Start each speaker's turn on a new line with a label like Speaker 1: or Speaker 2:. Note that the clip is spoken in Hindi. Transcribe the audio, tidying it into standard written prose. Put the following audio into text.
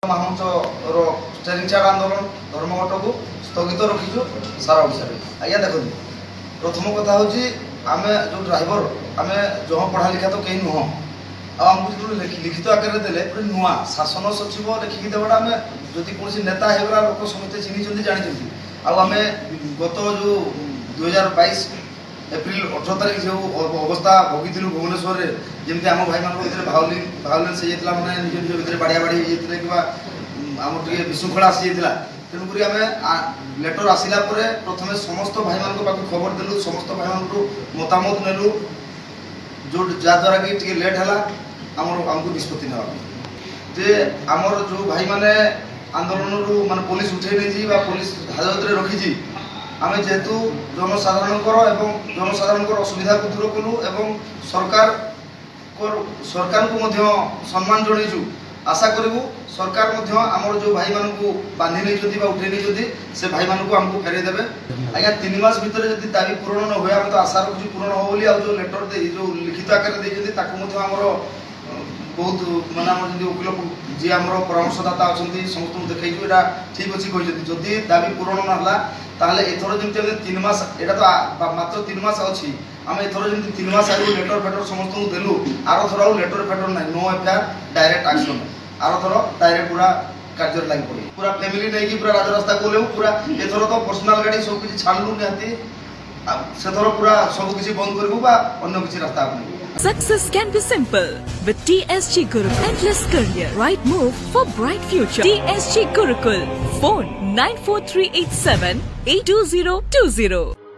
Speaker 1: महामंचर स्टेरिंग चार्ट आंदोलन धर्मघट को स्थगित रखीचु सारा ओडिशा आज्ञा देखो प्रथम कथा हूँ आम जो ड्राइवर आम जह पढ़ा लिखा तो कहीं नुह आमको लिखित आकार देले नुआ शासन सचिव लिखिकी देवाटा आम जदि कौन नेता होगा लोक समस्ते चिन्ह जानते आम गत जो 2022 एप्रिल 18 तारीख जो अवस्था भोगी भुवनेश्वर में जमी आम भाई मान भायोलेंस होता मैंने निज निज भितर बाड़िया बाड़ी होते कि आम टे विशृंखला आसी जाता तेणुक आम लेटर आसला प्रथम समस्त भाई मान खबर देलु समस्त भाई मान मतामत नेलु जो जहाद्वारा कि टे लेट है आमको निष्पत्ति ना जे आमर जो भाई माने आंदोलन रु मान पुलिस उठे नहीं पुलिस हाजत में रखी आम जेहेतु जनसाधारण असुविधा को दूर कलु एवं सरकार को सम्मान जनईचु आशा करूँ सरकार आमर जो भाई मान को बांधि नहीं उठे नहीं से भाई मान को आमको फेरे देवे आज्ञा 3 मास भितर जब दाबी पूरण न हुए आम तो आशा रखुच्छू पूरण हो जो लेटर दे जो लिखित आकार देमर बहुत मानने वकिल जी आम परामर्शदाता अच्छा समस्त देखी यहाँ ठीक अच्छे कहते जदि दाबी पूरण ना ताहले एथर जमी 3 मास यहाँ तो मात्र 3 मास अच्छी आम एथर जमी 3 मास आगे लेटर फेटर समस्त देलु आर थर आउ लेटर फेटर ना नो एफआईआर डायरेक्ट एक्शन आर थर डायरेक्ट पूरा कार्य लगे पड़े पूरा फैमिली नहीं पूरा राजरास्ता गलु पूरा एथर तो पर्सनाल गाड़ी सब किसी छाड़लु निहाती से थर पूरा सब किसी बंद करूँ अन्य किसी रास्ता अपने
Speaker 2: Success can be simple with TSG Gurukul. Endless career. Right move for bright future. TSG Gurukul. Phone 94387 82020.